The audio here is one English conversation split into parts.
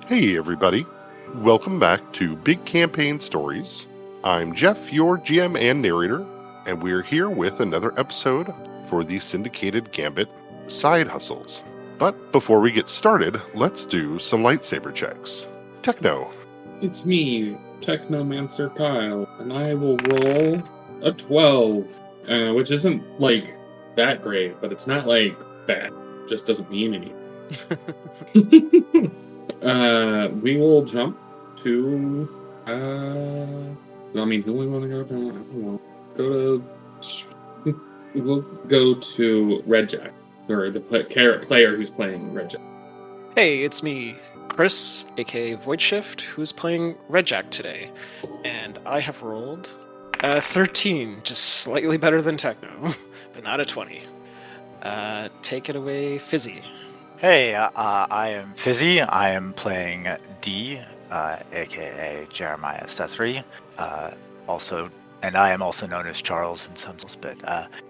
Hey everybody, welcome back to Big Campaign Stories. I'm Jeff, your GM and narrator, and we're here with another episode for the Syndicated Gambit Side Hustles. But before we get started, let's do some lightsaber checks. Techno. It's me, Technomancer Kyle, and I will roll a 12, which isn't, that great, but it's not, bad. Just doesn't mean anything. We will jump to, who we want to go to? I don't know. We'll go to Red Jack, or the player who's playing Red Jack. Hey, it's me, Chris, aka Void Shift, who's playing Red Jack today. And I have rolled a 13, just slightly better than Techno, but not a 20. Take it away, Fizzy. Hey, I am Fizzy. I am playing D, aka Jeremiah Sethri. And I am also known as Charles in some bit.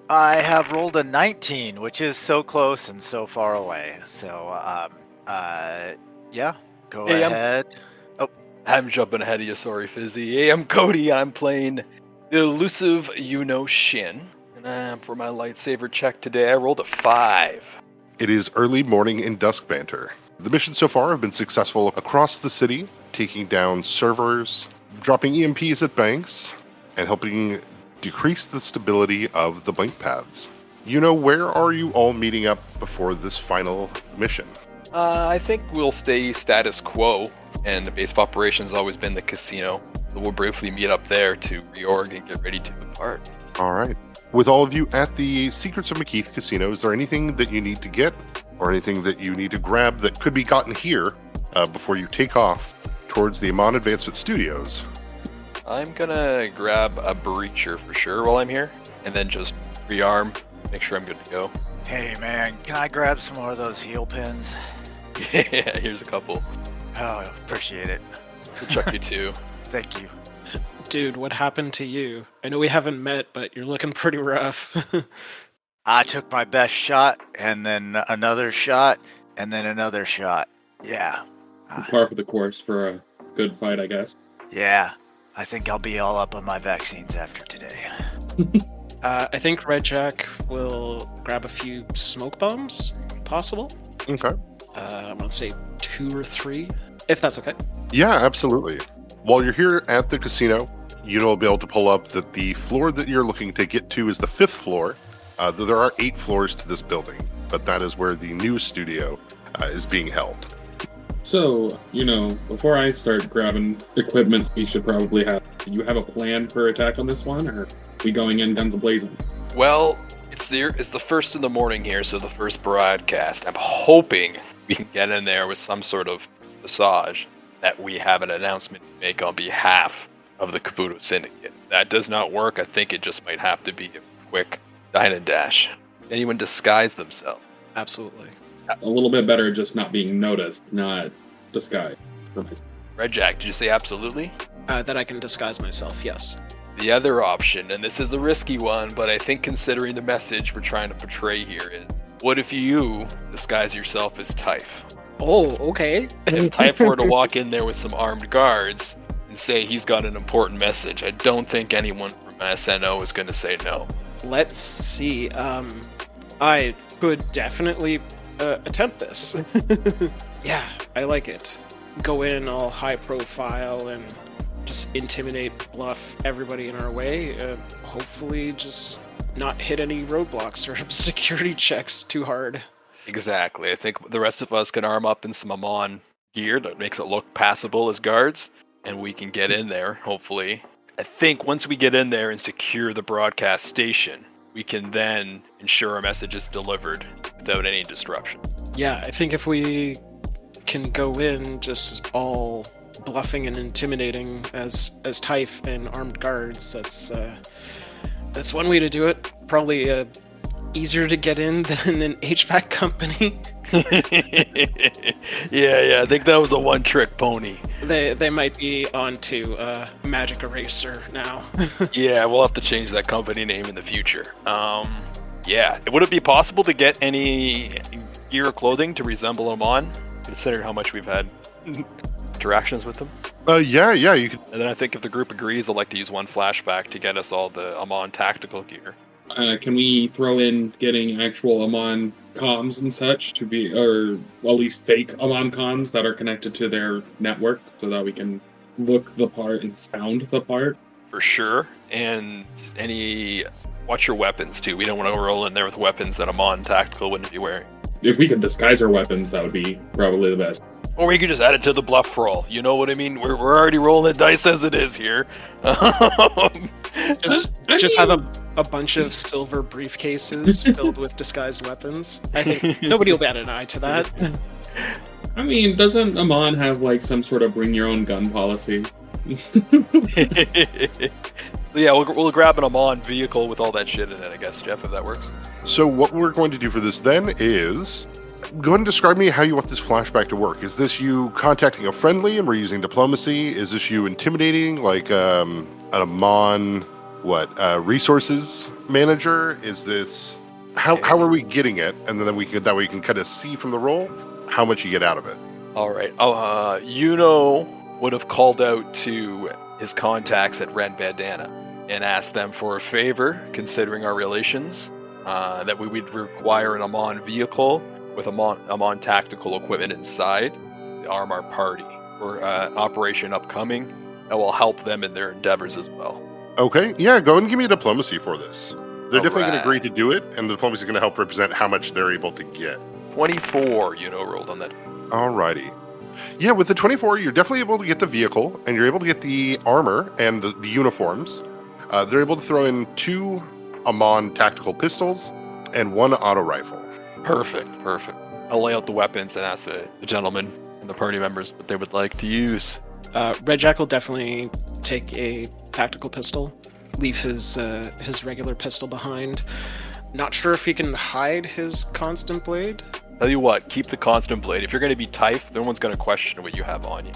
I have rolled a 19, which is so close and so far away. So, yeah, go ahead. I'm jumping ahead of you, sorry, Fizzy. Hey, I'm Cody. I'm playing the elusive Shin. And for my lightsaber check today, I rolled a 5. It is early morning in dusk banter. The missions so far have been successful across the city, taking down servers, dropping EMPs at banks, and helping decrease the stability of the blink paths. Where are you all meeting up before this final mission? I think we'll stay status quo, and the base of operations has always been the casino. So we'll briefly meet up there to reorg and get ready to depart. All right. With all of you at the Secrets of McKeith Casino, is there anything that you need to get or anything that you need to grab that could be gotten here before you take off towards the Amon Advancement Studios? I'm gonna grab a breacher for sure while I'm here, and then just rearm, make sure I'm good to go. Hey, man, can I grab some more of those heel pins? Yeah, here's a couple. Oh, appreciate it. I'll chuck you two. Thank you. Dude, what happened to you? I know we haven't met, but you're looking pretty rough. I took my best shot, and then another shot, and then another shot. Yeah. Par for the course for a good fight, I guess. Yeah. I think I'll be all up on my vaccines after today. I think Red Jack will grab a few smoke bombs, possible. Okay. I'm going to say 2 or 3, if that's okay. Yeah, absolutely. While you're here at the casino, you'll be able to pull up that the floor that you're looking to get to is the 5th floor. Though there are 8 floors to this building, but that is where the news studio is being held. So, before I start grabbing equipment, we should probably do you have a plan for attack on this one, or are we going in guns a-blazing? Well, it's the first in the morning here, so the first broadcast. I'm hoping we can get in there with some sort of massage that we have an announcement to make on behalf of the Kabuto Syndicate. If that does not work, I think it just might have to be a quick dine and dash. Anyone disguise themselves? Absolutely. A little bit better just not being noticed, not disguised. Red Jack, did you say absolutely? That I can disguise myself, yes. The other option, and this is a risky one, but I think considering the message we're trying to portray here is, what if you disguise yourself as Tyfe? Oh, okay. If Tyfe were to walk in there with some armed guards and say he's got an important message, I don't think anyone from SNO is going to say no. Let's see. I could definitely attempt this. Yeah, I like it. Go in all high profile and just intimidate, bluff everybody in our way. Hopefully just not hit any roadblocks or security checks too hard. Exactly. I think the rest of us can arm up in some Amon gear that makes it look passable as guards, and we can get in there, hopefully. I think once we get in there and secure the broadcast station, we can then ensure our message is delivered without any disruption. Yeah, I think if we can go in just all bluffing and intimidating as Tyfe and armed guards, that's one way to do it. Probably easier to get in than an HVAC company. Yeah, I think that was a one-trick pony. They might be onto Magic Eraser now. Yeah, we'll have to change that company name in the future. Yeah, would it be possible to get any gear or clothing to resemble them on, considering how much we've had interactions with them. Yeah, you could. And then I think if the group agrees, I'd like to use one flashback to get us all the Amon tactical gear. Can we throw in getting actual Amon comms and such to be, or at least fake Amon comms that are connected to their network so that we can look the part and sound the part? For sure. And watch your weapons too. We don't want to roll in there with weapons that Amon tactical wouldn't be wearing. If we could disguise our weapons, that would be probably the best. Or we could just add it to the bluff roll. You know what I mean? We're already rolling the dice as it is here. Just have a bunch of silver briefcases filled with disguised weapons. I think nobody will bat an eye to that. I mean, doesn't Amon have like some sort of bring your own gun policy? Yeah, we'll grab an Amon vehicle with all that shit in it, I guess, Jeff, if that works. So what we're going to do for this then is go ahead and describe me how you want this flashback to work. Is this you contacting a friendly and we're using diplomacy? Is this you intimidating like an Amon resources manager? Is this how are we getting it? And then we can kind of see from the roll how much you get out of it. All right. Would have called out to his contacts at Red Bandana and asked them for a favor, considering our relations, that we would require an Amon vehicle with Amon tactical equipment inside to arm our party for Operation Upcoming that will help them in their endeavors as well. Okay, yeah, go and give me a diplomacy for this. They're definitely going to Alright. agree to do it, and the diplomacy is going to help represent how much they're able to get. 24, rolled on that. Alrighty. Yeah, with the 24, you're definitely able to get the vehicle, and you're able to get the armor and the uniforms. They're able to throw in 2 Amon tactical pistols and 1 auto rifle. Perfect. I'll lay out the weapons and ask the gentlemen and the party members what they would like to use. Red Jack will definitely take a tactical pistol, leave his regular pistol behind. Not sure if he can hide his constant blade. Tell you what, keep the constant blade. If you're going to be Tyfe, no one's going to question what you have on you.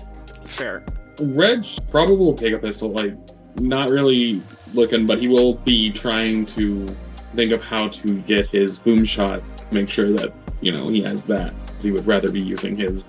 Fair. Reg probably will take a pistol, like, not really looking, but he will be trying to think of how to get his boom shot, make sure that, he has that. He would rather be using his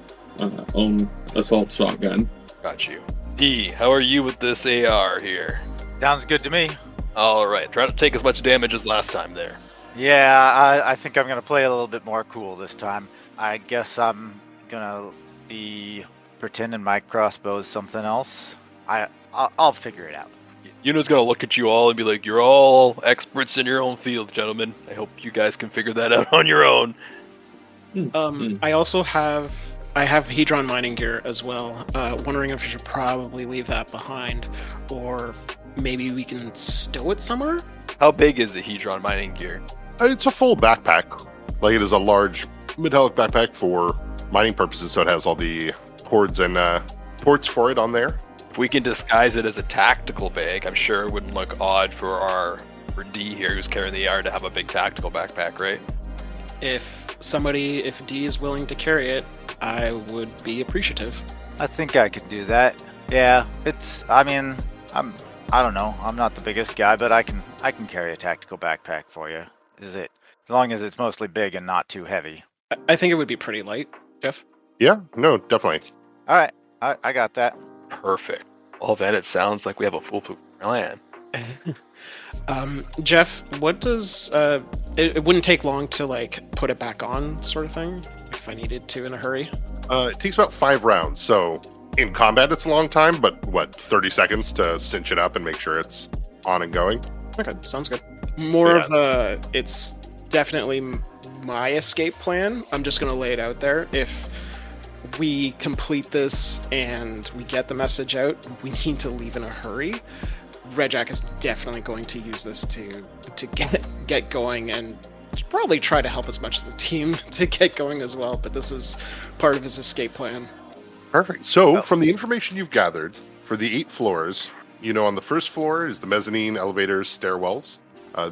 own assault shotgun. Got you. D, how are you with this AR here? Sounds good to me. All right, try to take as much damage as last time there. Yeah, I think I'm going to play a little bit more cool this time. I guess I'm going to be pretending my crossbow is something else. I'll figure it out. Yuno's going to look at you all and be like, you're all experts in your own field, gentlemen. I hope you guys can figure that out on your own. I also have Hedron mining gear as well. Wondering if we should probably leave that behind, or maybe we can stow it somewhere. How big is the Hedron mining gear? It's a full backpack. Like, it is a large metallic backpack for mining purposes, so it has all the cords and ports for it on there. If we can disguise it as a tactical bag, I'm sure it wouldn't look odd for D here, who's carrying the AR, to have a big tactical backpack, right? If D is willing to carry it, I would be appreciative. I think I can do that. Yeah, I don't know. I'm not the biggest guy, but I can carry a tactical backpack for you. As long as it's mostly big and not too heavy. I think it would be pretty light, Jeff. Yeah, no, definitely. All right, I got that. Perfect. Well, then it sounds like we have a foolproof plan. Jeff, what does it wouldn't take long to put it back on, sort of thing, if I needed to in a hurry? It takes about 5 rounds, so in combat it's a long time, but 30 seconds to cinch it up and make sure it's on and going? Okay, sounds good. It's definitely my escape plan. I'm just gonna lay it out there. If we complete this and we get the message out, we need to leave in a hurry. Red Jack is definitely going to use this to get going, and probably try to help as much as the team to get going as well, but this is part of his escape plan. Perfect. So, from the information you've gathered, for the 8 floors, on the first floor is the mezzanine, elevators, stairwells.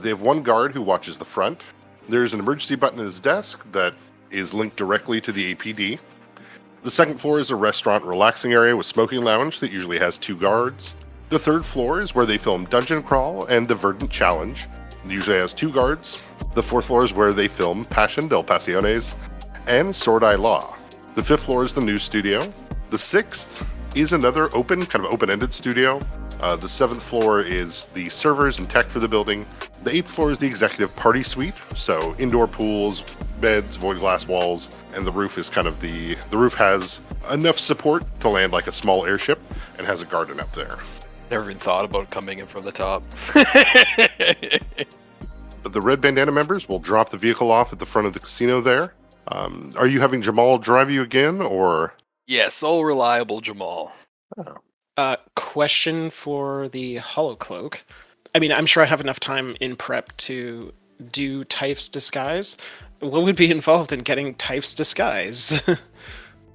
They have 1 guard who watches the front. There's an emergency button at his desk that is linked directly to the APD. The second floor is a restaurant relaxing area with smoking lounge that usually has 2 guards. The third floor is where they film Dungeon Crawl and the Verdant Challenge. It usually has 2 guards. The fourth floor is where they film Passion del Pasiones and Sword Eye Law. The fifth floor is the news studio. The 6th is another kind of open-ended studio. The 7th floor is the servers and tech for the building. The 8th floor is the executive party suite, so indoor pools, beds, void glass walls, and the roof is kind of the roof has enough support to land like a small airship and has a garden up there. Never even thought about coming in from the top. But the Red Bandana members will drop the vehicle off at the front of the casino there. Are you having Jamal drive you again, or? Yes, all reliable Jamal. Question for the Holocloak. I mean, I'm sure I have enough time in prep to do Tyfe's disguise. What would be involved in getting Tyfe's disguise?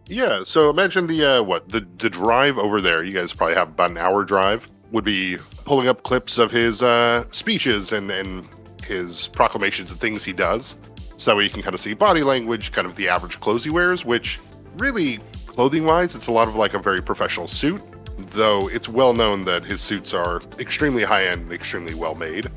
Yeah, so imagine the drive over there. You guys probably have about an hour drive. Would be pulling up clips of his speeches and his proclamations and things he does. So that way you can kind of see body language, kind of the average clothes he wears, which really, clothing-wise, it's a lot of like a very professional suit. Though it's well known that his suits are extremely high-end and extremely well-made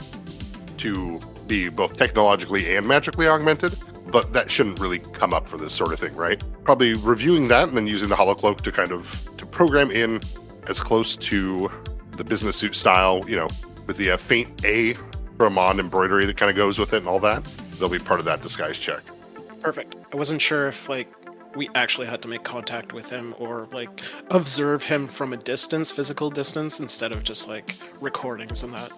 to be both technologically and magically augmented. But that shouldn't really come up for this sort of thing, right? Probably reviewing that and then using the Holocloak to program in as close to the business suit style, with the faint A for Amon embroidery that kind of goes with it and all that. They'll be part of that disguise check. Perfect. I wasn't sure if we actually had to make contact with him or observe him from a distance, physical distance, instead of just recordings and that.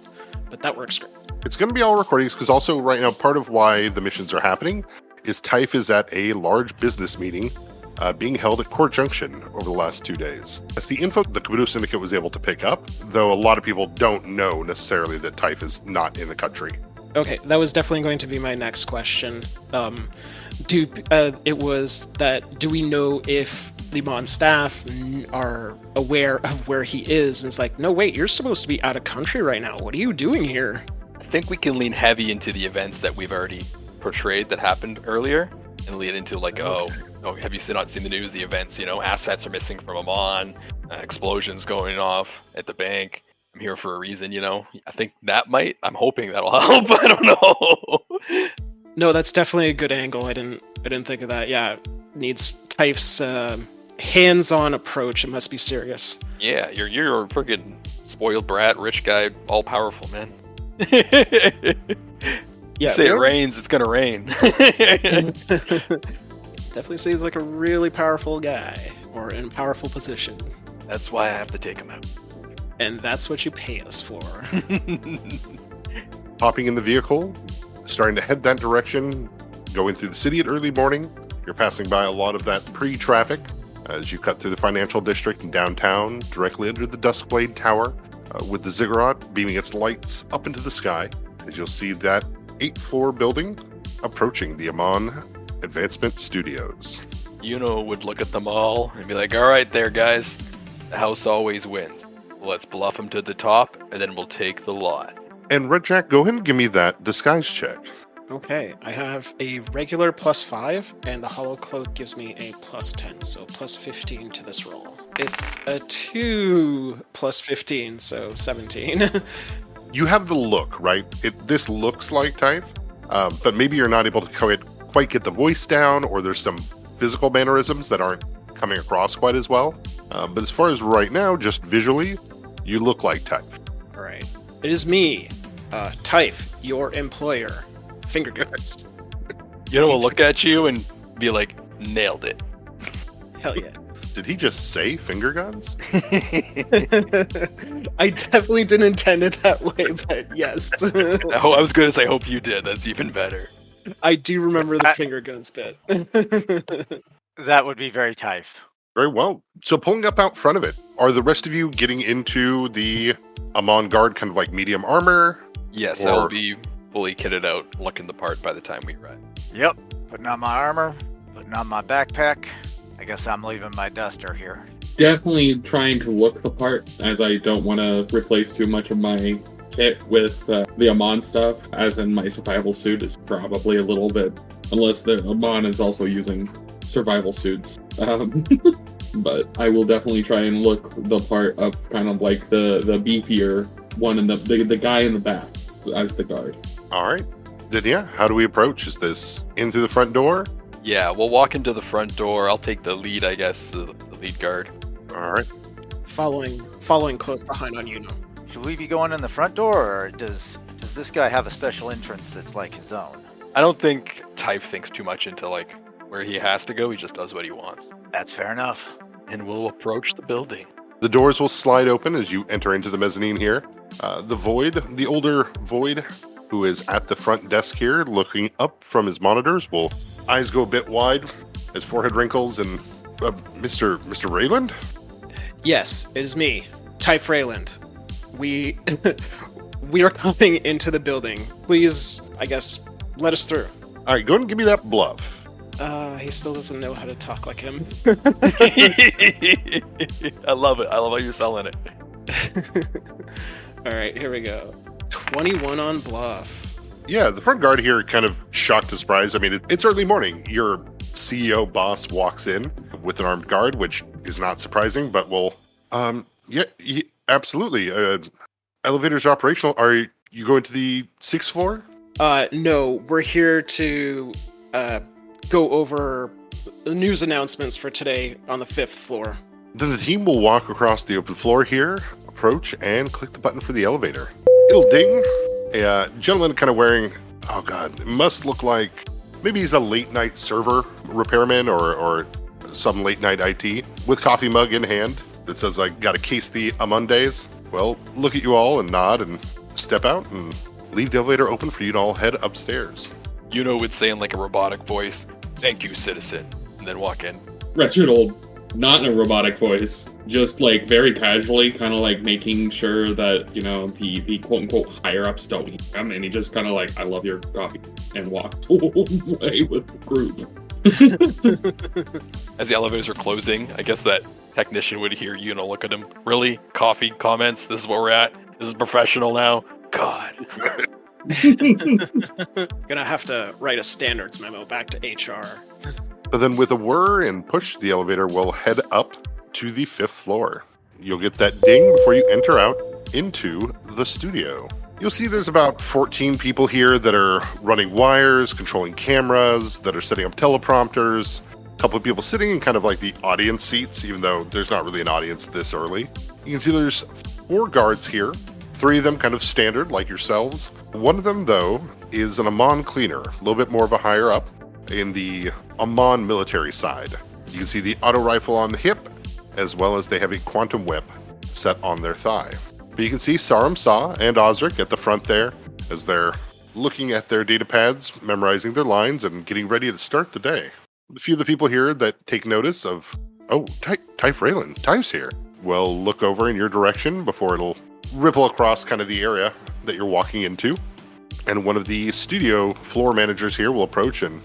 But that works great. It's going to be all recordings because also right now part of why the missions are happening is Tyfe is at a large business meeting being held at Court Junction over the last 2 days. That's the info the Kabuto Syndicate was able to pick up, though a lot of people don't know necessarily that Tyfe is not in the country. Okay, that was definitely going to be my next question. Do we know if the Mon staff are aware of where he is? And it's no, wait, you're supposed to be out of country right now. What are you doing here? I think we can lean heavy into the events that we've already portrayed that happened earlier and lead into have you not seen the news, the events, assets are missing from Amon, explosions going off at the bank. I'm here for a reason, I think I'm hoping that'll help. I don't know. No, that's definitely a good angle. I didn't think of that. Yeah, needs Tyfe's hands-on approach. It must be serious. Yeah, you're a freaking spoiled brat, rich guy, all powerful, man. Yeah, say it rains, it's gonna rain. Definitely seems like a really powerful guy or in a powerful position. That's why I have to take him out. And that's what you pay us for. Hopping in the vehicle, starting to head that direction, going through the city at early morning. You're passing by a lot of that pre-traffic as you cut through the financial district and downtown, directly under the Duskblade Tower, with the ziggurat beaming its lights up into the sky, as you'll see that 8th floor building approaching the Amon Advancement Studios. Would look at them all and be like, all right there, guys. The house always wins. Let's bluff him to the top, and then we'll take the lot. And Red Jack, go ahead and give me that disguise check. Okay, I have a regular +5, and the Holocloak gives me a +10, so +15 to this roll. It's a 2 +15, so 17. You have the look, right? This looks like Tyfe, but maybe you're not able to quite get the voice down, or there's some physical mannerisms that aren't coming across quite as well. But as far as right now, just visually, you look like Tyfe. All right. It is me, Tyfe, your employer. Finger guns. We'll look at you and be like, nailed it. Hell yeah. Did he just say finger guns? I definitely didn't intend it that way, but yes. I was going to say, hope you did. That's even better. I do remember the finger guns bit. That would be very Tyfe. Very well. So pulling up out front of it, are the rest of you getting into the Amon Guard kind of medium armor? Yes, I'll be fully kitted out, looking the part by the time we arrive. Yep. Putting on my armor, putting on my backpack. I guess I'm leaving my duster here. Definitely trying to look the part, as I don't want to replace too much of my kit with the Amon stuff, as in my survival suit is probably a little bit, unless the Amon is also using survival suits. But I will definitely try and look the part of kind of the beefier one and the guy in the back as the guard. All right. Then yeah, how do we approach? Is this in through the front door? Yeah, we'll walk into the front door. I'll take the lead, I guess, the the lead guard. All right. Following close behind on Yuno. Should we be going in the front door, or does this guy have a special entrance that's like his own? I don't think Tyfe thinks too much into like where he has to go. He just does what he wants. That's fair enough. And we'll approach the building. The doors will slide open as you enter into the mezzanine here. The older Void, who is at the front desk here, looking up from his monitors, will eyes go a bit wide, his forehead wrinkles, and Mr. Rayland? Yes, it is me, Tyfe Rayland. We we are coming into the building. Please, I guess, let us through. All right, go ahead and give me that bluff. He still doesn't know how to talk like him. I love it. I love how you're selling it. All right, here we go. 21 on bluff. Yeah, the front guard here kind of shocked to surprise. I mean, it's early morning. Your CEO boss walks in with an armed guard, which is not surprising, but absolutely. Elevator's operational. Are you going to the 6th floor? No, we're here to go over the news announcements for today on the 5th floor. Then the team will walk across the open floor here, approach, and click the button for the elevator. It'll ding. A gentleman kind of wearing, oh god, it must look like maybe he's a late night server repairman or some late night IT with coffee mug in hand that says, I got a case the Mondays. Well, look at you all and nod and step out and leave the elevator open for you to all head upstairs. Yuno would say in like a robotic voice, "Thank you, citizen," and then walk in. Wretched old, not in a robotic voice, just like very casually, kind of like making sure that, you know, the quote unquote higher ups don't hear him, and he just kind of like, I love your coffee, and walked away with the group. As the elevators are closing, I guess that technician would hear Yuno look at him. Really? Coffee? Comments? This is where we're at? This is professional now? God. Gonna have to write a standards memo back to HR. But then with a whir and push, the elevator will head up to the 5th floor. You'll get that ding before you enter out into the studio. You'll see there's about 14 people here that are running wires, controlling cameras, that are setting up teleprompters. A couple of people sitting in kind of like the audience seats, even though there's not really an audience this early. You can see there's 4 guards here. 3 of them kind of standard, like yourselves. One of them, though, is an Amon cleaner, a little bit more of a higher up in the Amon military side. You can see the auto rifle on the hip, as well as they have a quantum whip set on their thigh. But you can see Sarum Sa and Osric at the front there, as they're looking at their data pads, memorizing their lines, and getting ready to start the day. A few of the people here that take notice of, oh, Tyfe Rayland, Tyfe's here, will look over in your direction before it'll ripple across kind of the area that you're walking into. And one of the studio floor managers here will approach and,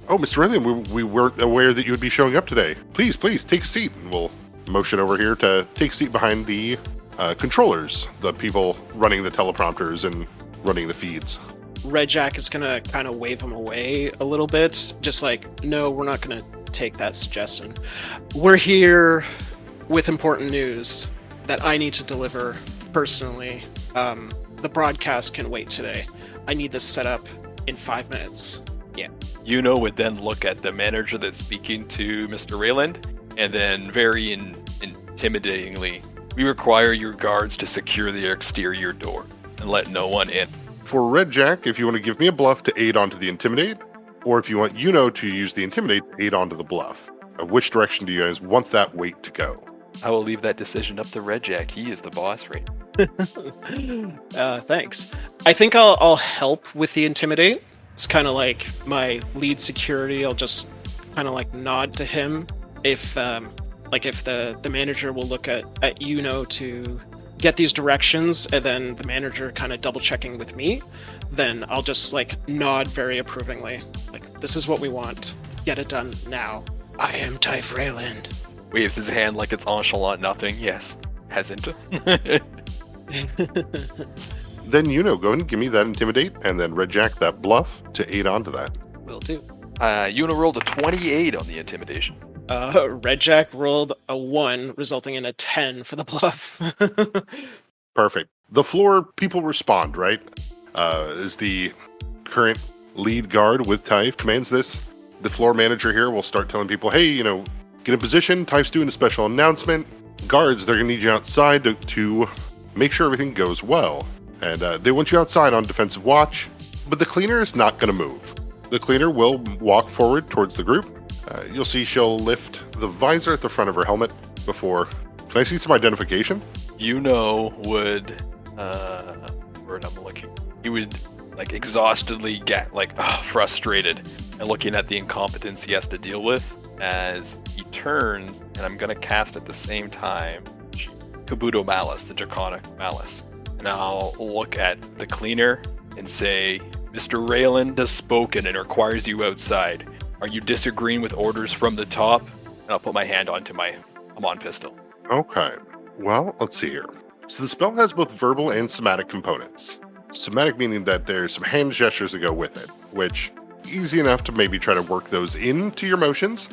oh, Mr. Rayland, we weren't aware that you would be showing up today. Please, take a seat. And we'll motion over here to take a seat behind the controllers, the people running the teleprompters and running the feeds. Red Jack is gonna kind of wave him away a little bit, just like, no, we're not gonna take that suggestion. We're here with important news that I need to deliver personally. The broadcast can wait today. I need this set up in 5 minutes. Yeah. Yuno would then look at the manager that's speaking to Mr. Rayland, and then very intimidatingly, we require your guards to secure the exterior door and let no one in. For Red Jack, if you want to give me a bluff to aid onto the Intimidate, or if you want Yuno to use the Intimidate to aid onto the bluff, which direction do you guys want that weight to go? I will leave that decision up to Red Jack. He is the boss, right? Thanks. I think I'll help with the Intimidate. It's kind of like my lead security. I'll just kind of like nod to him if the manager will look at Yuno to get these directions, and then the manager kind of double checking with me, then I'll just like nod very approvingly. Like, this is what we want. Get it done now. I am Tyfe Rayland. Waves his hand like it's nonchalant nothing. Yes. Hasn't. Then Yuno, go ahead and give me that Intimidate, and then Red Jack that bluff to aid onto that. Will do. Yuno rolled a 28 on the intimidation. Red Jack rolled a 1, resulting in a 10 for the bluff. Perfect. The floor people respond, right? As the current lead guard with Tyfe commands this, the floor manager here will start telling people, hey, Get in position. Tyfe's doing a special announcement. Guards, they're going to need you outside to make sure everything goes well. And they want you outside on defensive watch, but the cleaner is not going to move. The cleaner will walk forward towards the group. You'll see she'll lift the visor at the front of her helmet before... Can I see some identification? Would, word I'm looking, he would, like, exhaustedly get, frustrated and looking at the incompetence he has to deal with as he turns, and I'm going to cast at the same time Kabuto Malice, the Draconic Malice. And I'll look at the cleaner and say, Mr. Raylan has spoken and requires you outside. Are you disagreeing with orders from the top? And I'll put my hand onto my Amon pistol. Okay. Well, let's see here. So the spell has both verbal and somatic components. Somatic meaning that there's some hand gestures that go with it, which easy enough to maybe try to work those into your motions,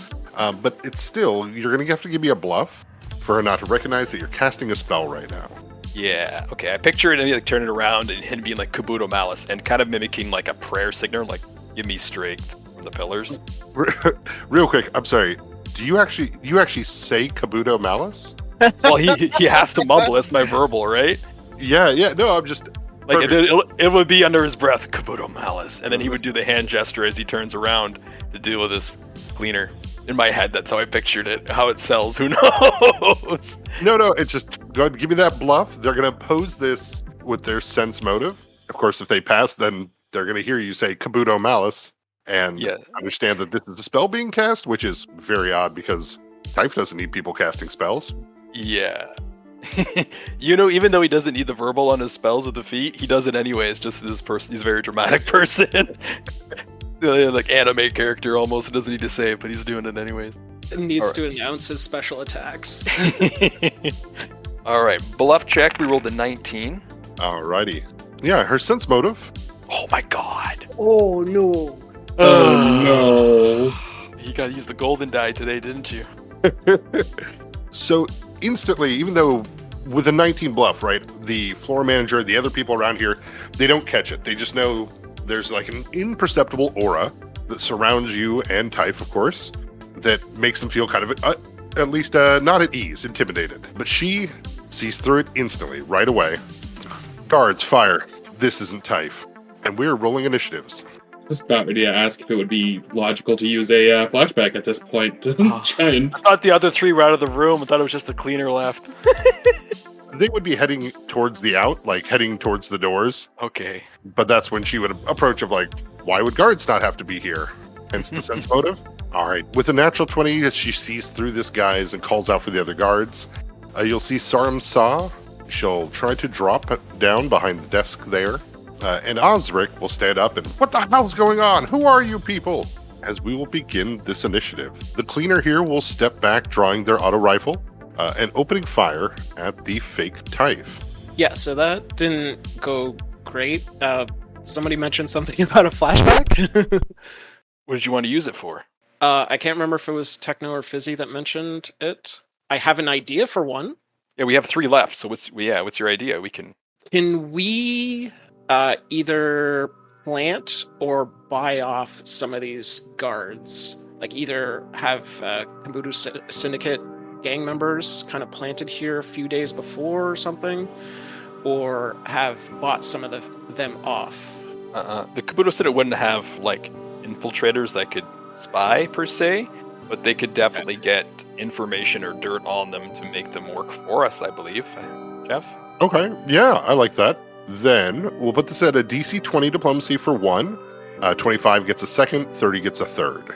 but it's still, you're going to have to give me a bluff for her not to recognize that you're casting a spell right now. Yeah, okay. I picture it and like turn it around and him being like Kabuto Malice and kind of mimicking like a prayer signal, like give me strength from the pillars. Real quick, I'm sorry. Do you actually say Kabuto Malice? Well, he has to mumble. It's my verbal, right? Yeah. No, I'm just like it would be under his breath, Kabuto Malice, and then he would do the hand gesture as he turns around to deal with this cleaner. In my head, that's how I pictured it. How it sells, who knows? No, it's just, go ahead and give me that bluff. They're going to pose this with their sense motive. Of course, if they pass, then they're going to hear you say Kabuto Malice and understand that this is a spell being cast, which is very odd because Tyfe doesn't need people casting spells. Yeah. Even though he doesn't need the verbal on his spells with the feet, he does it anyways, just this person. He's a very dramatic person. Like anime character almost. He doesn't need to say it, but he's doing it anyways. Needs to announce his special attacks. All right, bluff check. We rolled a 19. Alrighty. Yeah, her sense motive. Oh my god. Oh no. Oh no. You got to use the golden die today, didn't you? So instantly, even though with a 19 bluff, right, the floor manager, the other people around here, they don't catch it. They just know there's like an imperceptible aura that surrounds you and Tyfe, of course, that makes them feel kind of, at least not at ease, intimidated. But she sees through it instantly, right away. Guards, fire. This isn't Tyfe. And we're rolling initiatives. Just about ready to ask if it would be logical to use a flashback at this point to try and... I thought the other three were out of the room. I thought it was just the cleaner left. They would be heading towards the out, like heading towards the doors. Okay. But that's when she would approach of like, why would guards not have to be here? Hence the sense motive. All right. With a natural 20, she sees through this guise and calls out for the other guards. You'll see Sarum Saw. She'll try to drop down behind the desk there. And Osric will stand up and, what the hell's going on? Who are you people? As we will begin this initiative. The cleaner here will step back, drawing their auto rifle and opening fire at the fake Tyfe. Yeah, so that didn't go great. Somebody mentioned something about a flashback. What did you want to use it for? I can't remember if it was Techno or Fizzy that mentioned it. I have an idea for one. Yeah, we have 3 left. So what's your idea? We can. Can we either plant or buy off some of these guards? Like either have Kabuto Syndicate gang members kind of planted here a few days before or something, or have bought some of them off. The Kabuto Syndicate wouldn't have like infiltrators that could spy per se, but they could definitely get information or dirt on them to make them work for us, I believe. Jeff? Okay, yeah, I like that. Then we'll put this at a DC 20 diplomacy for 1. 25 gets a second, 30 gets a third.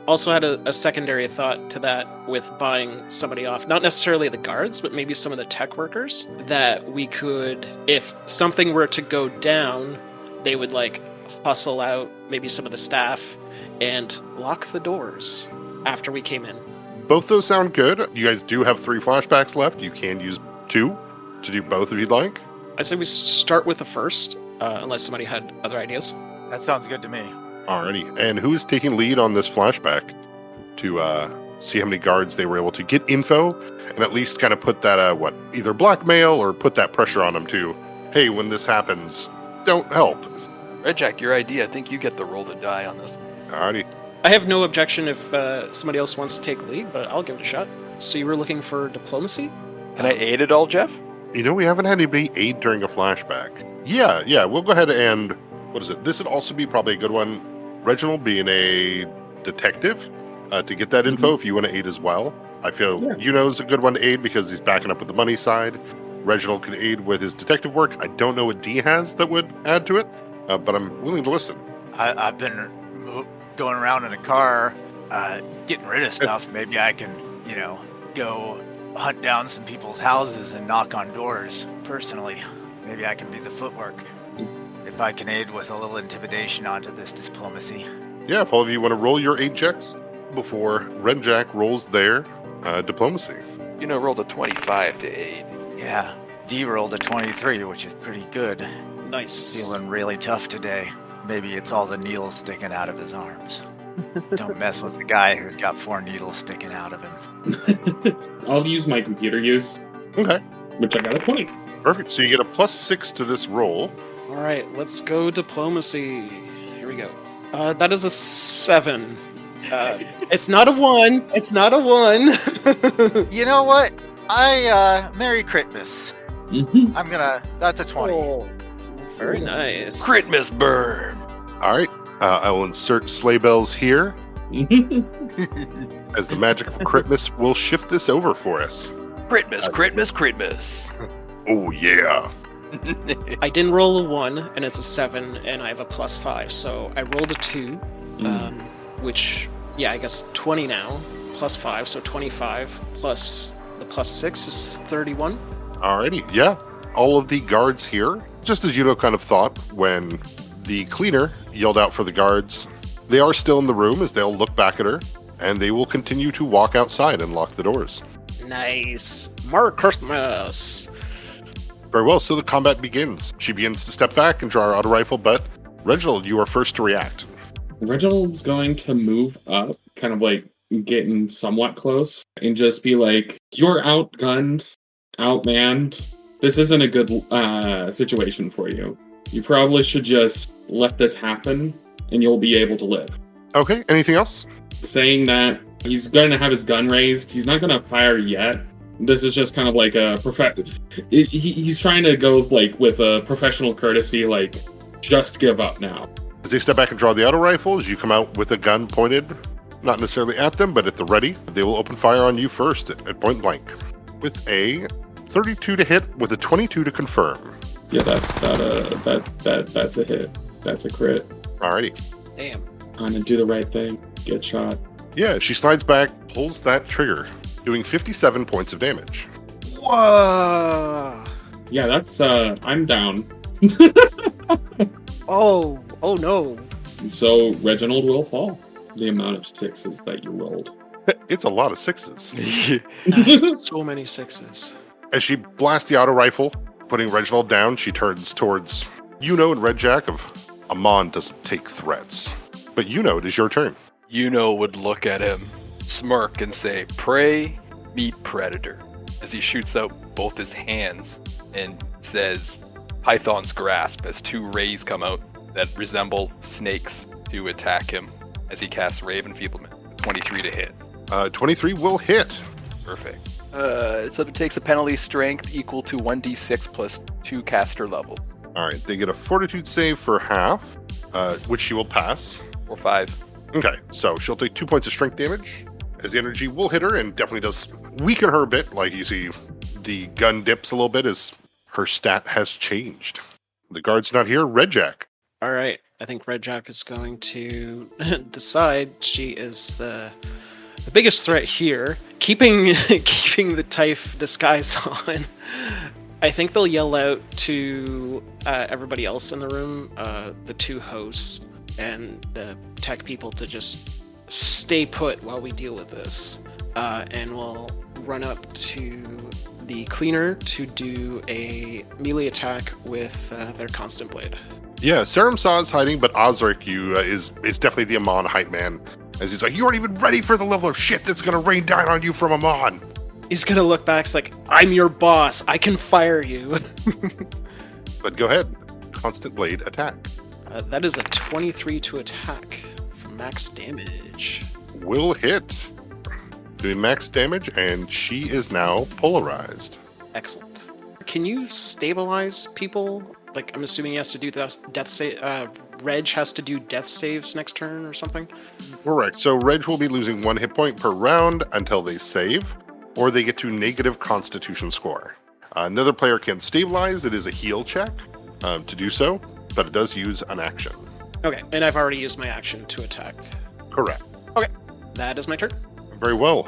Also had a secondary thought to that with buying somebody off, not necessarily the guards, but maybe some of the tech workers, that we could, if something were to go down, they would like hustle out maybe some of the staff and lock the doors after we came in. Both those sound good. You guys do have 3 flashbacks left. You can use 2 to do both if you'd like. I say we start with the first, unless somebody had other ideas. That sounds good to me. Alrighty. And who's taking lead on this flashback to see how many guards they were able to get info and at least kind of put that, either blackmail or put that pressure on them to, hey, when this happens, don't help. Red Jack, your idea. I think you get the roll to die on this. Alrighty. I have no objection if somebody else wants to take the lead, but I'll give it a shot. So you were looking for diplomacy? Can I aid at all, Jeff? You know, we haven't had anybody aid during a flashback. Yeah, we'll go ahead and... What is it? This would also be probably a good one. Reginald being a detective to get that info if you want to aid as well. I feel is a good one to aid because he's backing up with the money side. Reginald could aid with his detective work. I don't know what D has that would add to it, but I'm willing to listen. I've been going around in a car, getting rid of stuff. Maybe I can, go hunt down some people's houses and knock on doors personally. Maybe I can be the footwork. If I can aid with a little intimidation onto this diplomacy. Yeah, if all of you want to roll your aid checks before Renjack rolls their diplomacy. Rolled a 25 to aid. Yeah, D rolled a 23, which is pretty good. Nice. Feeling really tough today. Maybe it's all the needles sticking out of his arms. Don't mess with the guy who's got 4 needles sticking out of him. I'll use my computer use, Okay, which I got a 20. perfect. So you get a +6 to this roll. All right, let's go diplomacy. Here we go. That is a 7. It's not a 1. It's not a 1. You know what? Merry Christmas. That's a 20. Oh, very nice. Christmas burn. All right, I will insert sleigh bells here as the magic of Christmas will shift this over for us. Christmas. Oh, yeah. I didn't roll a 1, and it's a 7, and I have a +5, so I rolled a 2, which, I guess 20 now, +5, so 25, plus the +6 is 31. Alrighty, yeah. All of the guards here, just as kind of thought when the cleaner yelled out for the guards, they are still in the room as they'll look back at her, and they will continue to walk outside and lock the doors. Nice. Merry Christmas. Very well, so the combat begins. She begins to step back and draw her auto rifle, but Reginald, you are first to react. Reginald's going to move up, kind of like getting somewhat close, and just be like, "You're outgunned, outmanned. This isn't a good situation for you. You probably should just let this happen, and you'll be able to live." Okay, anything else? Saying that, he's going to have his gun raised. He's not going to fire yet. This is just kind of like a he's trying to go with a professional courtesy, just give up now. As they step back and draw the auto rifles, you come out with a gun pointed, not necessarily at them, but at the ready. They will open fire on you first at point blank with a 32 to hit with a 22 to confirm. Yeah, that's a hit. That's a crit. Alrighty. Damn. I'm gonna do the right thing. Get shot. Yeah, she slides back, pulls that trigger, doing 57 points of damage. Whoa. Yeah, that's I'm down. Oh no. So Reginald will fall. The amount of 6s that you rolled. It's a lot of 6s. Nice. So many 6s. As she blasts the auto rifle, putting Reginald down, she turns towards and Redjack of Amon doesn't take threats. But it is your turn. Would look at him, smirk, and say, "Prey, meet predator," as he shoots out both his hands and says, "Python's grasp," as 2 rays come out that resemble snakes to attack him as he casts Ray of Enfeeblement. 23 to hit. 23 will hit. Perfect. So it takes a penalty strength equal to 1d6 plus 2 caster level. Alright, they get a fortitude save for half, which she will pass. Or 5. Okay, so she'll take 2 points of strength damage, as the energy will hit her and definitely does weaken her a bit. Like you see, the gun dips a little bit as her stat has changed. The guard's not here. Redjack. All right. I think Redjack is going to decide she is the biggest threat here. Keeping the Tyfe disguise on. I think they'll yell out to everybody else in the room, the 2 hosts and the tech people, to just stay put while we deal with this. And we'll run up to the cleaner to do a melee attack with their constant blade. Yeah, Serum Saw is hiding, but Osric is definitely the Amon hype man. As he's like, you aren't even ready for the level of shit that's going to rain down on you from Amon. He's going to look back, it's like, I'm your boss, I can fire you. But go ahead. Constant blade attack. That is a 23 to attack from max damage. Will hit. Doing max damage, and she is now polarized. Excellent. Can you stabilize people? Like, I'm assuming he has to do the death save. Reg has to do death saves next turn or something? Correct. So Reg will be losing 1 hit point per round until they save, or they get to negative constitution score. Another player can stabilize. It is a heal check to do so, but it does use an action. Okay, and I've already used my action to attack. Correct. Okay, that is my turn. Very well.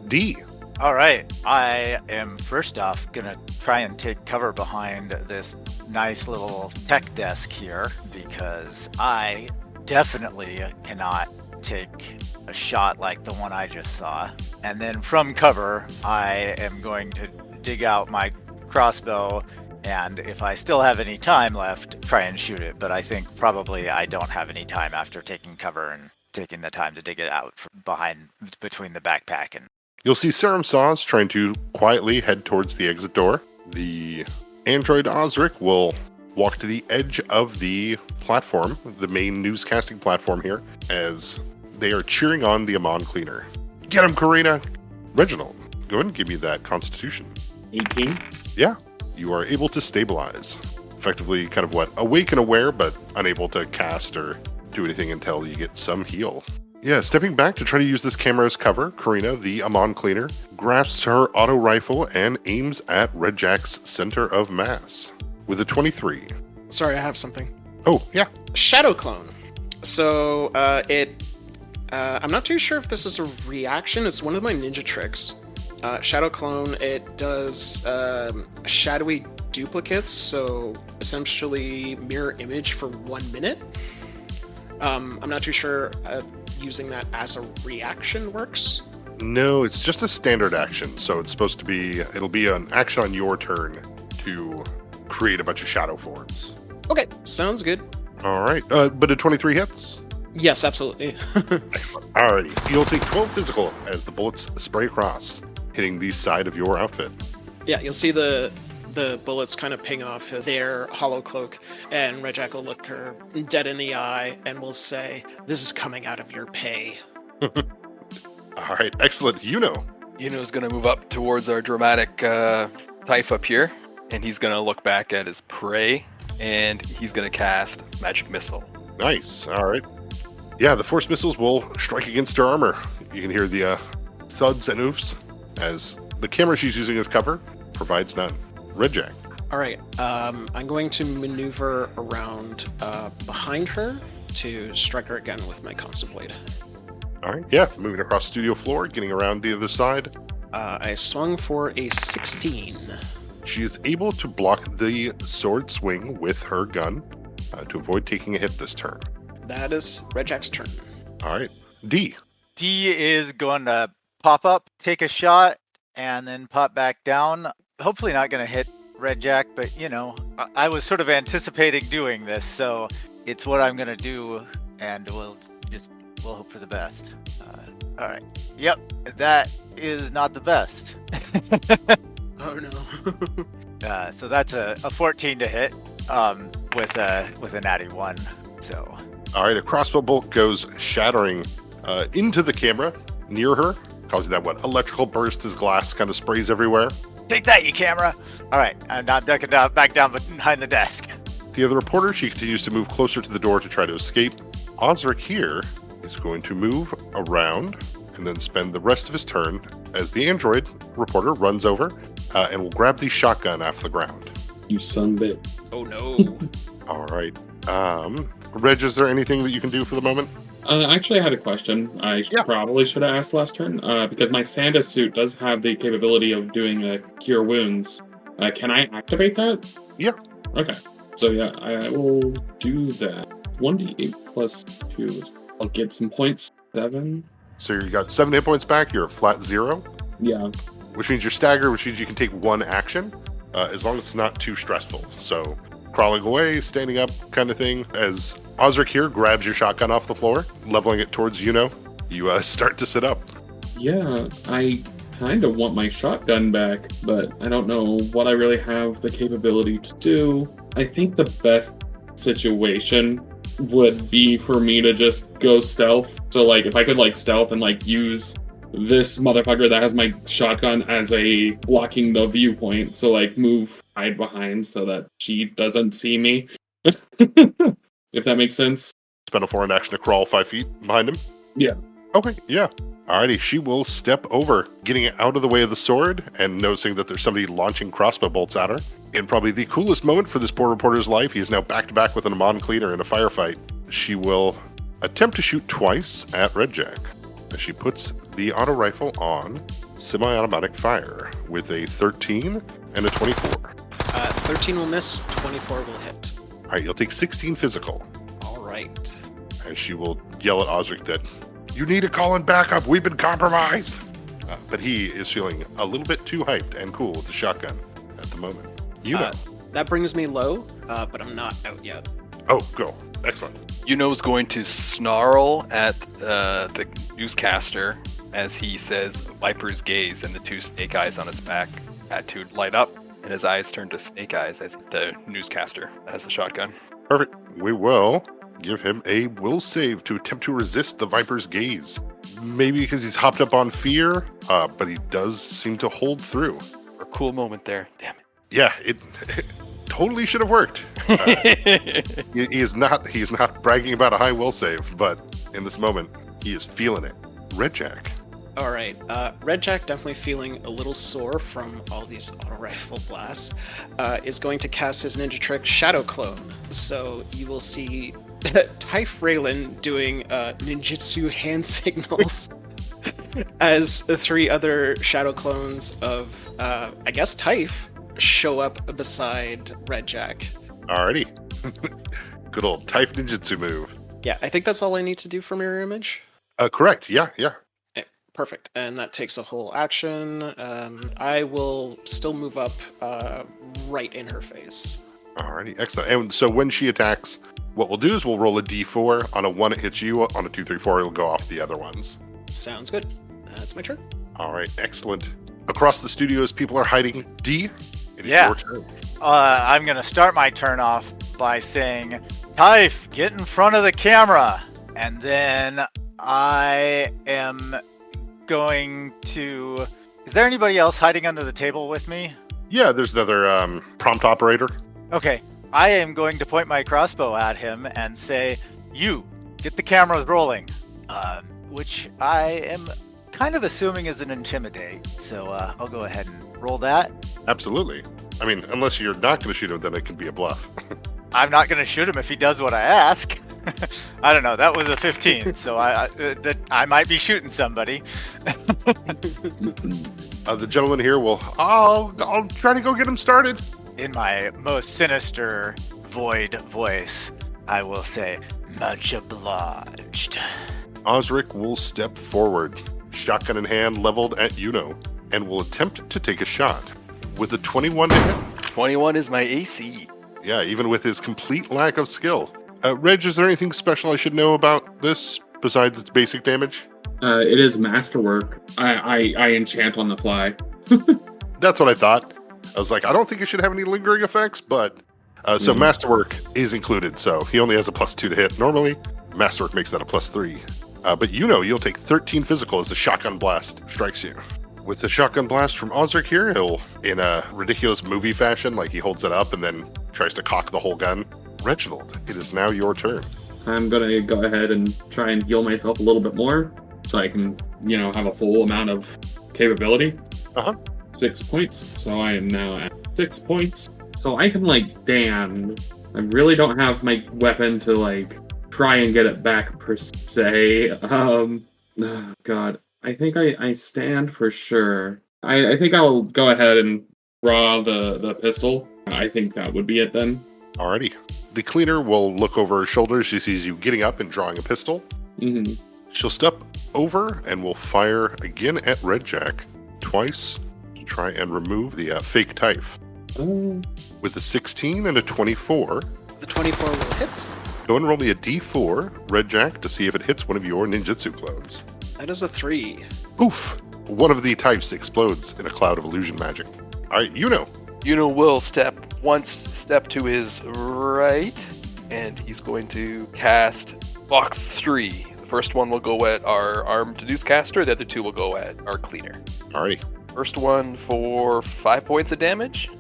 D. All right, I am first off gonna try and take cover behind this nice little tech desk here because I definitely cannot take a shot like the one I just saw. And then from cover, I am going to dig out my crossbow, and if I still have any time left, try and shoot it. But I think probably I don't have any time after taking cover and taking the time to dig it out from behind between the backpack and. You'll see Serum Saws trying to quietly head towards the exit door. The android Osric will walk to the edge of the platform, the main newscasting platform here, as they are cheering on the Amon Cleaner. Get him, Karina! Reginald, go ahead and give me that constitution. 18. Yeah, you are able to stabilize. Effectively, kind of awake and aware, but unable to cast or do anything until you get some heal. Yeah, stepping back to try to use this camera as cover, Karina, the Amon Cleaner, grasps her auto rifle and aims at Red Jack's center of mass with a 23. Sorry, I have something. Oh, yeah. Shadow Clone. So, I'm not too sure if this is a reaction. It's one of my ninja tricks. Shadow Clone, it does shadowy duplicates, so essentially mirror image for 1 minute. I'm not too sure using that as a reaction works. No, it's just a standard action, so it's supposed to be, it'll be an action on your turn to create a bunch of shadow forms. Okay, sounds good. All right, but a 23 hits? Yes, absolutely. Alrighty, you'll take 12 physical as the bullets spray across, hitting the side of your outfit. Yeah, you'll see the bullets kind of ping off their hollow cloak, and Red Jack will look her dead in the eye and will say, "This is coming out of your pay." All right, excellent. Yuno's going to move up towards our dramatic Tyfe up here, and he's going to look back at his prey, and he's going to cast Magic Missile. Nice. All right. Yeah, the force missiles will strike against her armor. You can hear the thuds and oofs as the camera she's using as cover provides none. Red Jack. All right, I'm going to maneuver around behind her to strike her again with my Constant Blade. All right, yeah, moving across the studio floor, getting around the other side. I swung for a 16. She is able to block the sword swing with her gun to avoid taking a hit this turn. That is Red Jack's turn. All right, D. D is going to pop up, take a shot, and then pop back down. Hopefully not going to hit Red Jack, but I was sort of anticipating doing this, so it's what I'm going to do, and we'll hope for the best. All right. Yep, that is not the best. Oh no. So that's a 14 to hit with a natty 1. So. All right, a crossbow bolt goes shattering into the camera near her, causing that electrical burst as glass kind of sprays everywhere. Take that, you camera! All right, I'm not ducking down, back down behind the desk. The other reporter, she continues to move closer to the door to try to escape. Osric here is going to move around and then spend the rest of his turn as the android reporter runs over and will grab the shotgun off the ground. You son of a bitch. Oh no. All right. Reg, is there anything that you can do for the moment? Actually, I had a question. I probably should have asked last turn, because my Sanda suit does have the capability of doing Cure Wounds. Can I activate that? Yeah. Okay. So yeah, I will do that. 1d8 plus 2. I'll get some points. 7. So you got 7 hit points back. You're a flat 0. Yeah. Which means you're staggered, which means you can take 1 action, as long as it's not too stressful. So crawling away, standing up kind of thing. As Osric here grabs your shotgun off the floor, leveling it towards you start to sit up. Yeah, I kind of want my shotgun back, but I don't know what I really have the capability to do. I think the best situation would be for me to just go stealth. So, like, if I could, like, stealth and, like, use this motherfucker that has my shotgun as a blocking the viewpoint. So, like, hide behind so that she doesn't see me. If that makes sense. Spend a foreign action to crawl 5 feet behind him? Yeah. Okay, yeah. Alrighty, she will step over, getting out of the way of the sword and noticing that there's somebody launching crossbow bolts at her. In probably the coolest moment for this board reporter's life, he is now back to back with an Amon cleaner in a firefight. She will attempt to shoot twice at Redjack as she puts the auto rifle on semi-automatic fire with a 13 and a 24. 13 will miss, 24 will hit. Alright, you'll take 16 physical. All right. As she will yell at Osric that, "You need to call in backup, we've been compromised!" But he is feeling a little bit too hyped and cool with the shotgun at the moment. That brings me low, but I'm not out yet. Oh, go. Excellent. Yuno's going to snarl at the newscaster as he says Viper's gaze, and the two snake eyes on his back had to light up, and his eyes turn to snake eyes as the newscaster has the shotgun. Perfect. We will give him a will save to attempt to resist the Viper's gaze. Maybe because he's hopped up on fear, but he does seem to hold through. A cool moment there. Damn it. Yeah, it totally should have worked. He is not bragging about a high will save, but in this moment, he is feeling it. Redjack. All right. Redjack, definitely feeling a little sore from all these auto rifle blasts, is going to cast his ninja trick, Shadow Clone. So you will see Tyfe Raylan doing ninjutsu hand signals as the 3 other shadow clones of, I guess, Tyfe show up beside Redjack. Alrighty. Good old Tyfe ninjutsu move. Yeah, I think that's all I need to do for mirror image. Correct. Yeah. Perfect. And that takes a whole action. I will still move up right in her face. Alrighty, excellent. And so when she attacks, what we'll do is we'll roll a d4. On a 1, it hits you. On a 2, 3, 4, it'll go off the other ones. Sounds good. That's my turn. All right, excellent. Across the studios, people are hiding. D, it is Yeah. your turn. I'm going to start my turn off by saying, Tyfe, get in front of the camera. And then I am going to... Is there anybody else hiding under the table with me? Yeah, there's another prompt operator. Okay. I am going to point my crossbow at him and say, you, get the cameras rolling. Which I am kind of assuming is an intimidate. So I'll go ahead and roll that. Absolutely. I mean, unless you're not going to shoot him, then it can be a bluff. I'm not going to shoot him if he does what I ask. I don't know. That was a 15, so I might be shooting somebody. The gentleman here will. I'll try to go get him started. In my most sinister void voice, I will say, much obliged. Osric will step forward, shotgun in hand, leveled at Yuno, and will attempt to take a shot with a 21 to hit. 21 is my AC. Yeah, even with his complete lack of skill. Reg, is there anything special I should know about this besides its basic damage? It is masterwork. I enchant on the fly. That's what I thought. I was like, I don't think it should have any lingering effects, but... So Masterwork is included, so he only has a +2 to hit. Normally, Masterwork makes that a +3. But you'll take 13 physical as the shotgun blast strikes you. With the shotgun blast from Osric here, he'll, in a ridiculous movie fashion, like he holds it up and then tries to cock the whole gun. Reginald, it is now your turn. I'm gonna go ahead and try and heal myself a little bit more so I can, have a full amount of capability. 6 points. So I am now at 6 points. So I can I really don't have my weapon to try and get it back per se. Oh, God. I think I stand for sure. I think I'll go ahead and draw the pistol. I think that would be it then. Alrighty. The cleaner will look over her shoulder. She sees you getting up and drawing a pistol. Mm-hmm. She'll step over and will fire again at Redjack twice to try and remove the fake Tyfe. With a 16 and a 24. The 24 will hit. Go and roll me a d4, Redjack, to see if it hits one of your ninjutsu clones. That is a 3. Oof! One of the Types explodes in a cloud of illusion magic. Alright, Yuno will step to his right and he's going to cast Box 3. The first one will go at our armed newscaster, the other two will go at our cleaner. Alrighty. First one for 5 points of damage,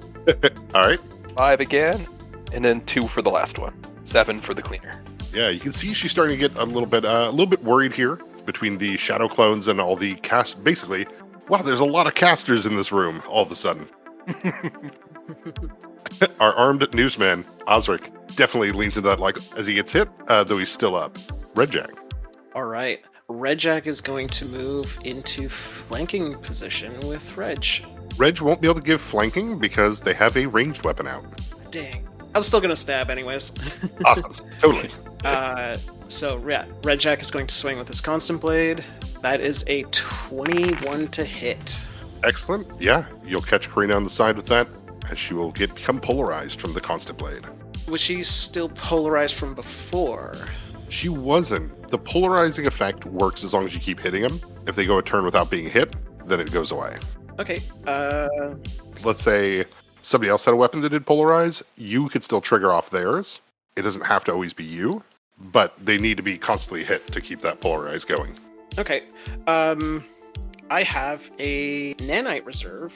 Alright. 5 again, and then 2 for the last one. 7 for the cleaner. Yeah, you can see she's starting to get a little bit worried here between the shadow clones and all the cast. Basically, wow, there's a lot of casters in this room all of a sudden. Our armed newsman, Osric, definitely leans into that like as he gets hit, though he's still up. Red Jack. All right. Red Jack is going to move into flanking position with Reg. Reg won't be able to give flanking because they have a ranged weapon out. Dang. I'm still going to stab anyways. Awesome. Totally. So, yeah, Red Jack is going to swing with his Constant Blade. That is a 21 to hit. Excellent. Yeah, you'll catch Karina on the side with that, as she will become polarized from the Constant Blade. Was she still polarized from before? She wasn't. The polarizing effect works as long as you keep hitting them. If they go a turn without being hit, then it goes away. Okay, Let's say somebody else had a weapon that did polarize, you could still trigger off theirs. It doesn't have to always be you, but they need to be constantly hit to keep that polarize going. Okay. I have a Nanite Reserve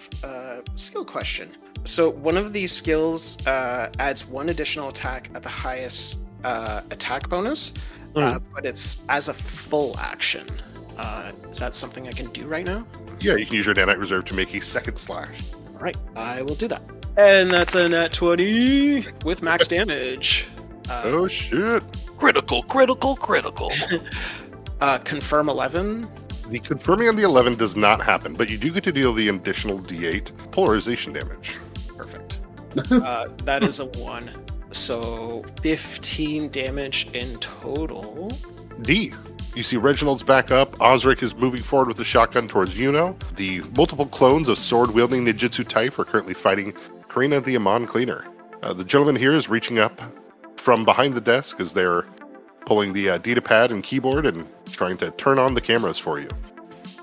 skill question. So one of these skills adds 1 additional attack at the highest attack bonus, but it's as a full action. Is that something I can do right now? Yeah, you can use your Nanite Reserve to make a second slash. All right, I will do that. And that's a nat 20 with max damage. Oh shit! Critical. Confirm 11. The confirming on the 11 does not happen, but you do get to deal the additional D8 polarization damage. Perfect. That is a 1. So 15 damage in total. D. You see Reginald's back up. Osric is moving forward with the shotgun towards Yuno. The multiple clones of sword-wielding Ninjutsu Tyfe are currently fighting Karina the Amon Cleaner. The gentleman here is reaching up from behind the desk as they're pulling the data pad and keyboard and trying to turn on the cameras for you.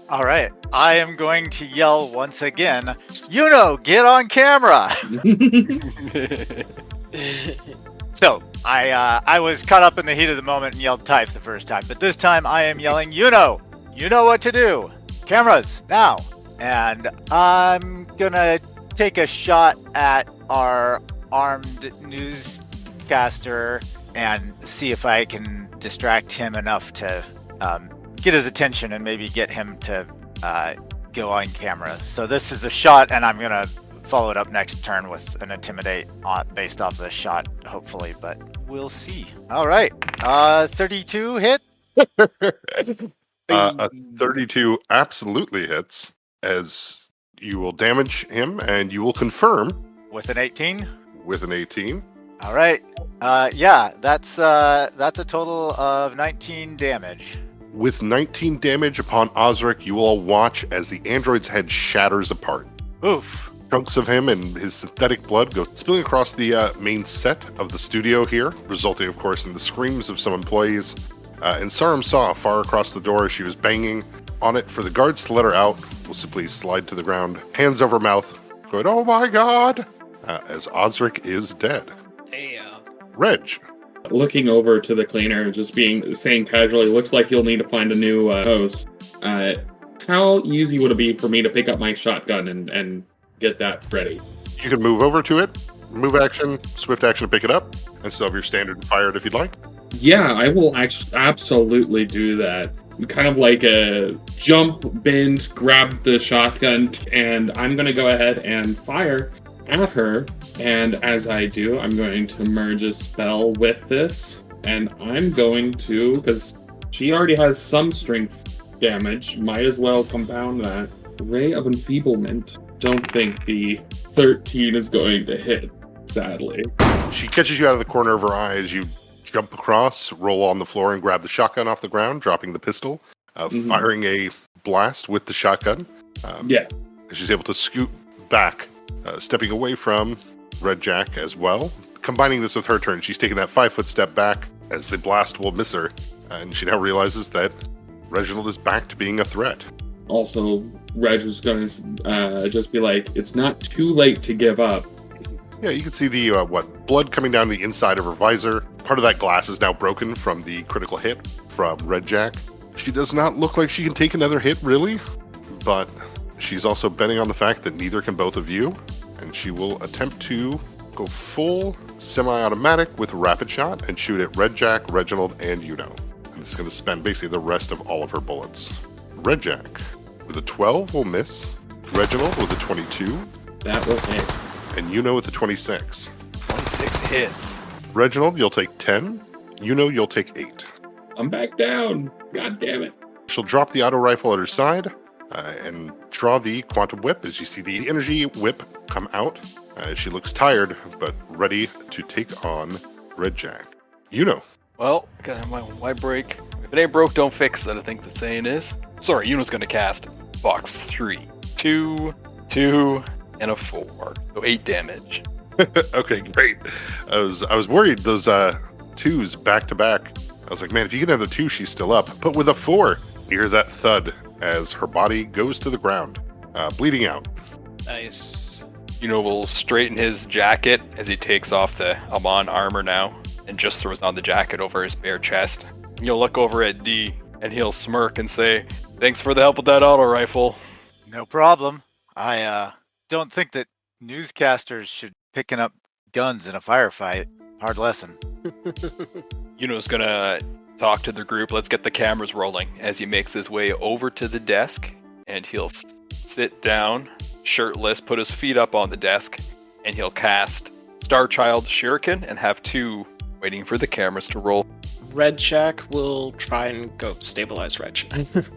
All right. I am going to yell once again, Yuno, get on camera! So, I was caught up in the heat of the moment and yelled Tyfe the first time, but this time I am yelling, Yuno, you know what to do. Cameras, now. And I'm gonna take a shot at our armed newscaster and see if I can distract him enough to get his attention and maybe get him to go on camera. So this is a shot, and I'm gonna follow it up next turn with an intimidate based off the shot, hopefully, but we'll see. All right, 32 hit. A 32 absolutely hits, as you will damage him, and you will confirm With an 18. with an 18. All right, yeah, that's a total of 19 damage. With 19 damage upon Osric, you will watch as the android's head shatters apart. Oof. Chunks of him and his synthetic blood go spilling across the main set of the studio here, resulting, of course, in the screams of some employees. And Sarum saw far across the door as she was banging on it for the guards to let her out. Will simply slide to the ground, hands over mouth, going, "Oh my god!" As Osric is dead. Damn. Reg. Looking over to the cleaner, just saying casually, looks like you'll need to find a new host. How easy would it be for me to pick up my shotgun and get that ready? You can move over to it, move action, swift action to pick it up, and still have your standard fired if you'd like. Yeah, I will absolutely do that. Kind of like a jump, bend, grab the shotgun, and I'm going to go ahead and fire at her. And as I do, I'm going to merge a spell with this, and I'm going to, because she already has some strength damage, might as well compound that. Ray of Enfeeblement. Don't think the 13 is going to hit, sadly. She catches you out of the corner of her eye as you jump across, roll on the floor, and grab the shotgun off the ground, dropping the pistol, firing a blast with the shotgun. Yeah. She's able to scoot back, stepping away from Red Jack as well. Combining this with her turn, she's taking that 5-foot step back as the blast will miss her, and she now realizes that Reginald is back to being a threat. Also, Reg was going to just be like, it's not too late to give up. Yeah, you can see the blood coming down the inside of her visor, Part of that glass is now broken from the critical hit from Red Jack. She does not look like she can take another hit, really, but she's also betting on the fact that neither can both of you, and she will attempt to go full semi-automatic with rapid shot and shoot at Red Jack, Reginald, and Yuno. And this is going to spend basically the rest of all of her bullets. Red Jack with a 12 will miss. Reginald with a 22. That will hit. And Yuno with a 26. 26 hits. Reginald, you'll take 10. Yuno, you'll take 8. I'm back down. God damn it. She'll drop the auto rifle at her side and draw the quantum whip as you see the energy whip come out. She looks tired, but ready to take on Red Jack. Yuno. Well, why break? If it ain't broke, don't fix it, I think the saying is. Sorry, Yuno's going to cast box 3. 2, 2, and a 4. So 8 damage. Okay, great. I was worried those 2s back to back. I was like, man, if you get another 2, she's still up. But with a 4, hear that thud as her body goes to the ground, bleeding out. Nice. Yuno will straighten his jacket as he takes off the Amon armor now and just throws on the jacket over his bare chest. And you'll look over at D and he'll smirk and say, "Thanks for the help with that auto rifle." No problem. I don't think that newscasters should picking up guns in a firefight. Hard lesson. Yuno's gonna talk to the group. Let's get the cameras rolling as he makes his way over to the desk, and he'll sit down, shirtless, put his feet up on the desk, and he'll cast Starchild Shuriken and have 2 waiting for the cameras to roll. Red Jack will try and go stabilize Reg.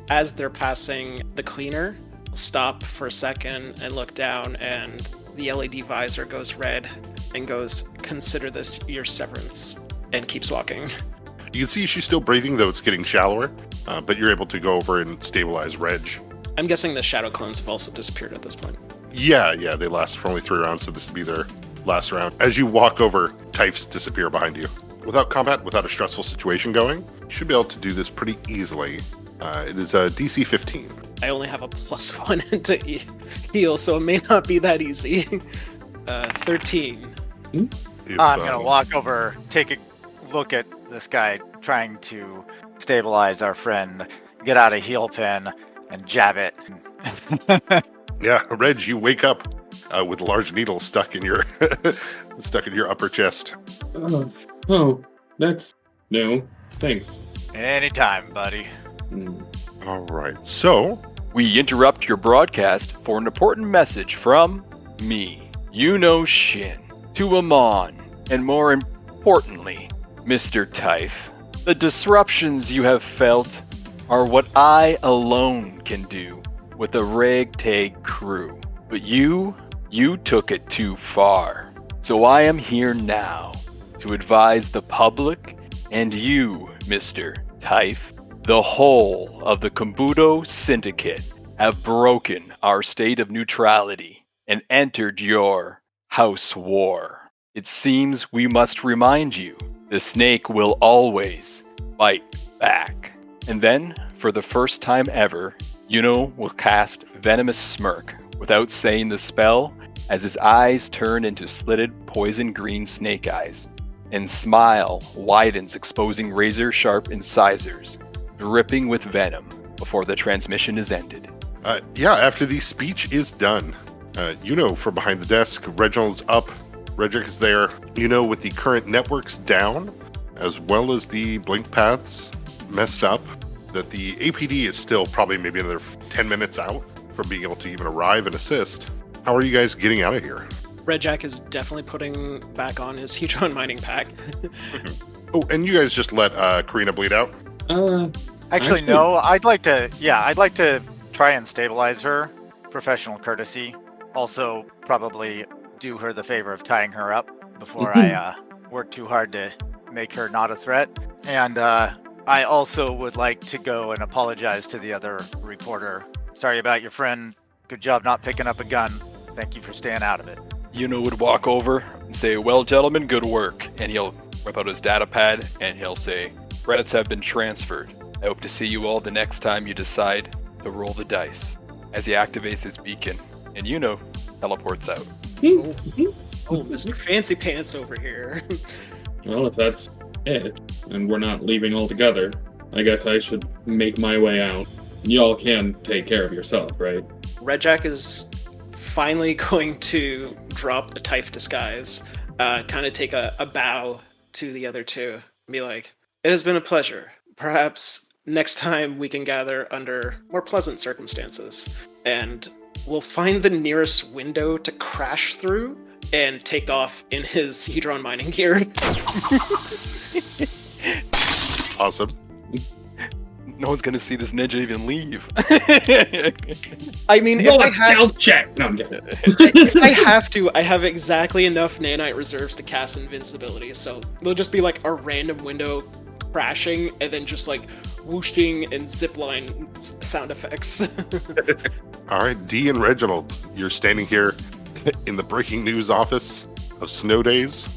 As they're passing the cleaner, stop for a second and look down, and the LED visor goes red and goes, "Consider this your severance," and keeps walking. You can see she's still breathing, though it's getting shallower, but you're able to go over and stabilize Reg. I'm guessing the shadow clones have also disappeared at this point. Yeah, they last for only 3 rounds, so this would be their last round. As you walk over, Tyfes disappear behind you. Without combat, without a stressful situation going, you should be able to do this pretty easily. It is a DC 15. I only have a +1 to heal, so it may not be that easy. 13. If, I'm going to walk over, take a look at this guy trying to stabilize our friend, get out a heal pen, and jab it. Yeah, Reg, you wake up with a large needle stuck in your upper chest. That's no. Thanks. Anytime, buddy. All right, so We interrupt your broadcast for an important message from me, Yuno Shin, to Amon, and more importantly, Mr. Tyfe. The disruptions you have felt are what I alone can do with a ragtag crew. But you took it too far. So I am here now to advise the public and you, Mr. Tyfe. The whole of the Kambudo Syndicate have broken our state of neutrality and entered your house war. It seems we must remind you, the snake will always bite back. And then, for the first time ever, Yuno will cast Venomous Smirk without saying the spell, as his eyes turn into slitted poison green snake eyes, and smile widens, exposing razor-sharp incisors, dripping with venom before the transmission is ended. After the speech is done, Yuno from behind the desk, Reginald's up, Redrick is there. Yuno with the current networks down, as well as the blink paths messed up, that the APD is still probably maybe another 10 minutes out from being able to even arrive and assist. How are you guys getting out of here? Red Jack is definitely putting back on his Hedron mining pack. Oh, and you guys just let Karina bleed out? Actually, no. I'd like to try and stabilize her. Professional courtesy. Also, probably do her the favor of tying her up before I work too hard to make her not a threat. And I also would like to go and apologize to the other reporter. Sorry about your friend. Good job not picking up a gun. Thank you for staying out of it. Yuno would walk over and say, "Well, gentlemen, good work." And he'll whip out his data pad and he'll say, "Credits have been transferred. I hope to see you all the next time you decide to roll the dice." As he activates his beacon, and Yuno teleports out. Oh, Mr. Fancy Pants over here. Well, if that's it, and we're not leaving altogether, I guess I should make my way out. Y'all can take care of yourself, right? Red Jack is finally going to drop the Tyfe disguise, kind of take a bow to the other two, and be like, "It has been a pleasure. Perhaps next time we can gather under more pleasant circumstances, and we'll find the nearest window to crash through and take off in his Hedron mining gear." Awesome. No one's gonna see this ninja even leave. I mean, Roll a if I have, stealth check! No, I'm kidding. if I have to, I have exactly enough nanite reserves to cast invincibility, so there'll just be like a random window crashing and then just like whooshing and zipline sound effects. All right, Dee and Reginald, you're standing here in the breaking news office of Snow Days.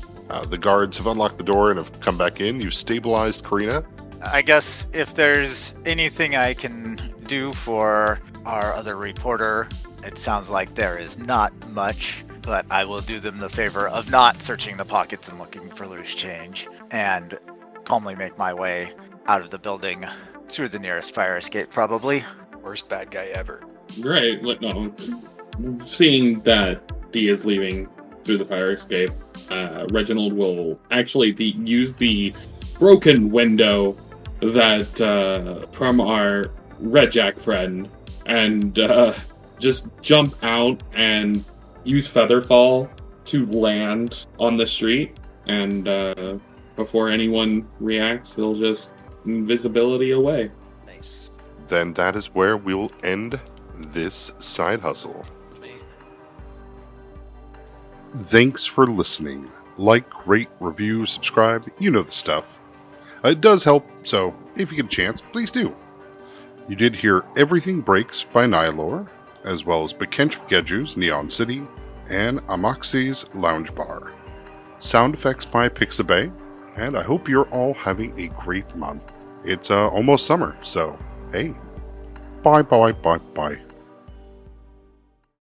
The guards have unlocked the door and have come back in. You've stabilized Karina. I guess if there's anything I can do for our other reporter, it sounds like there is not much, but I will do them the favor of not searching the pockets and looking for loose change, and calmly make my way out of the building through the nearest fire escape, probably. Worst bad guy ever. Great. No. Seeing that Dee is leaving through the fire escape, Reginald will actually use the broken window that from our Red Jack friend, and just jump out and use Featherfall to land on the street, and before anyone reacts, he'll just invisibility away. Nice. Then that is where we'll end this side hustle. Thanks for listening. Like, rate, review, subscribe. You know the stuff. It does help, so if you get a chance, please do. You did hear Everything Breaks by Nihilor, as well as Bekench Bekeju's Neon City, and Amaxi's Lounge Bar. Sound effects by Pixabay, and I hope you're all having a great month. It's almost summer, so hey. Bye.